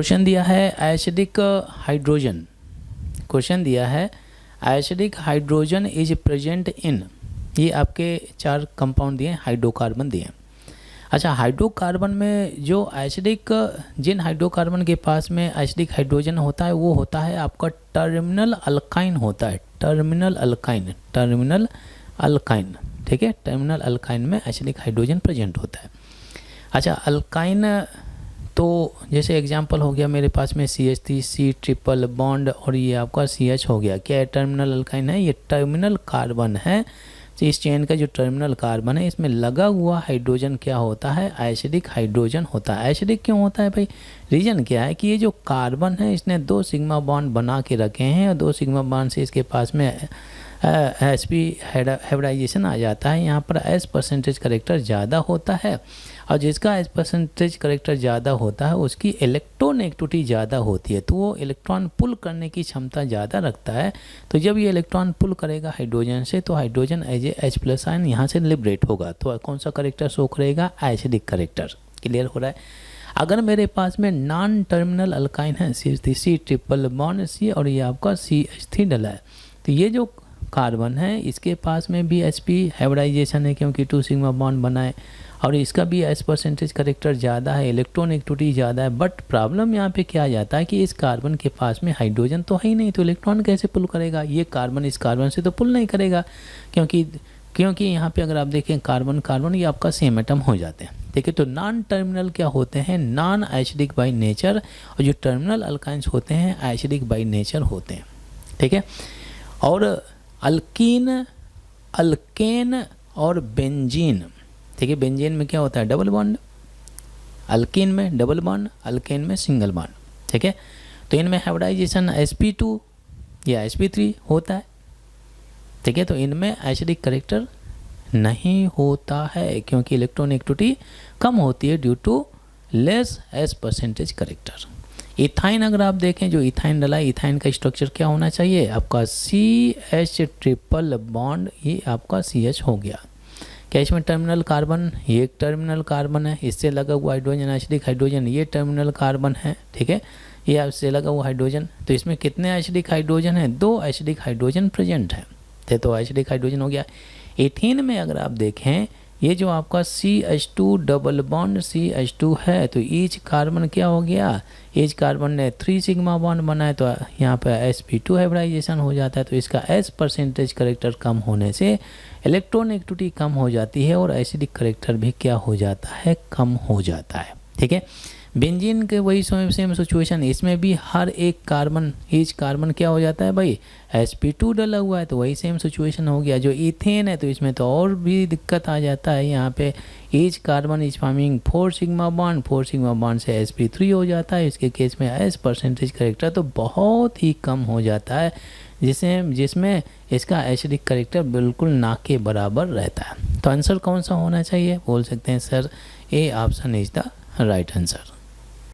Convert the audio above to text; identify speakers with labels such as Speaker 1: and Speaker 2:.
Speaker 1: Question दिया है acidic hydrogen, question दिया है acidic hydrogen is present in, ये आपके 4 कंपाउंड दिए, हाइड्रोकार्बन दिए। अच्छा, हाइड्रोकार्बन में जो एसिडिक, जिन हाइड्रोकार्बन के पास में एसिडिक हाइड्रोजन होता है वो होता है आपका टर्मिनल अल्काइन होता है, टर्मिनल अल्काइन, टर्मिनल अल्काइन, ठीक है। टर्मिनल अल्काइन में एसिडिक हाइड्रोजन प्रेजेंट होता है। अच्छा, अल्काइन तो जैसे एग्जांपल हो गया मेरे पास में CH3 C ट्रिपल बॉन्ड और ये आपका CH हो गया, क्या टर्मिनल अल्काइन है, ये टर्मिनल कार्बन है। तो इस चेन का जो टर्मिनल कार्बन है इसमें लगा हुआ हाइड्रोजन क्या होता है, एसिडिक हाइड्रोजन होता है। एसिडिक क्यों होता है भाई, रीजन क्या है कि ये जो कार्बन है इसने 2 सिग्मा बॉन्ड बना के रखे हैं और 2 सिग्मा बॉन्ड से इसके पास में sp हाइब्रिडाइजेशन आ जाता है। यहाँ पर s परसेंटेज करेक्टर ज़्यादा होता है और जिसका s परसेंटेज करेक्टर ज़्यादा होता है उसकी इलेक्ट्रोनेगेटिविटी ज़्यादा होती है, तो वो इलेक्ट्रॉन पुल करने की क्षमता ज़्यादा रखता है। तो जब ये इलेक्ट्रॉन पुल करेगा हाइड्रोजन से तो hydrogen as a H+ ion यहाँ से लिबरेट होगा। तो कौन सा करेक्टर शो करेगा, एसिडिक करेक्टर। क्लियर हो रहा है। अगर मेरे पास में नॉन टर्मिनल अल्काइन है C ट्रिपल बॉन्ड C और ये आपका CH3 डला है, तो ये जो कार्बन है इसके पास में भी sp हाइब्रिडाइजेशन है क्योंकि 2 सिग्मा बॉन्ड बनाए और इसका भी s परसेंटेज करेक्टर ज़्यादा है, इलेक्ट्रोनेगेटिविटी ज़्यादा है। बट प्रॉब्लम यहाँ पे क्या आ जाता है कि इस कार्बन के पास में हाइड्रोजन तो है ही नहीं, तो इलेक्ट्रॉन कैसे पुल करेगा, ये कार्बन इस कार्बन से तो पुल नहीं करेगा क्योंकि यहाँ पे अगर आप देखें कार्बन कार्बन ये आपका सेम एटम हो जाते हैं। ठीक है, तो नॉन टर्मिनल क्या होते हैं, नॉन एसिडिक बाई नेचर, और जो टर्मिनल अल्काइंस होते हैं एसिडिक बाई नेचर होते हैं। ठीक है, और अल्कीन, अल्केन और बेंजीन, ठीक है, बेंजीन में क्या होता है, डबल बॉन्ड, अल्कीन में डबल बॉन्ड, अल्केन में सिंगल बॉन्ड। ठीक है, तो इनमें हाइब्रिडाइजेशन sp2 या sp3 होता है। ठीक है, तो इनमें एसिडिक करेक्टर नहीं होता है क्योंकि इलेक्ट्रोनेगेटिविटी कम होती है due to less s percentage character. Ethyne अगर आप देखें, जो इथाइन डला है, इथाइन का स्ट्रक्चर क्या होना चाहिए आपका CH ट्रिपल बॉन्ड, ये आपका CH हो गया। क्या इसमें टर्मिनल कार्बन, ये एक टर्मिनल कार्बन है, इससे लगा हुआ हाइड्रोजन एसिडिक हाइड्रोजन, ये टर्मिनल कार्बन है। ठीक है, ये आपसे लगा हुआ हाइड्रोजन, तो इसमें कितने एसिडिक हाइड्रोजन है, 2 एसिडिक हाइड्रोजन प्रेजेंट है, तो एसिडिक हाइड्रोजन हो गया। एथीन में अगर आप देखें, ये जो आपका CH2 डबल बॉन्ड CH2 है, तो ईच कार्बन क्या हो गया, ईच कार्बन ने 3 सिग्मा बॉन्ड बनाए, तो यहाँ पे sp2 हाइब्रिडाइजेशन हो जाता है। तो इसका s परसेंटेज करेक्टर कम होने से इलेक्ट्रोनेगेटिविटी कम हो जाती है और एसिडिक करेक्टर भी क्या हो जाता है, कम हो जाता है। ठीक है, बेंजीन के वही सेम सिचुएशन, इसमें भी हर एक कार्बन, ईच कार्बन क्या हो जाता है भाई, sp2 डला हुआ है, तो वही सेम सिचुएशन हो गया। जो इथेन है तो इसमें तो और भी दिक्कत आ जाता है, यहाँ पे each carbon is forming 4 sigma bond, 4 sigma bond से sp3 हो जाता है। इसके केस में s परसेंटेज करेक्टर तो बहुत ही कम हो जाता है, जिसमें इसका एसिडिक करेक्टर बिल्कुल ना के बराबर रहता है। तो आंसर कौन सा होना चाहिए, बोल सकते हैं sir A option is the right answer.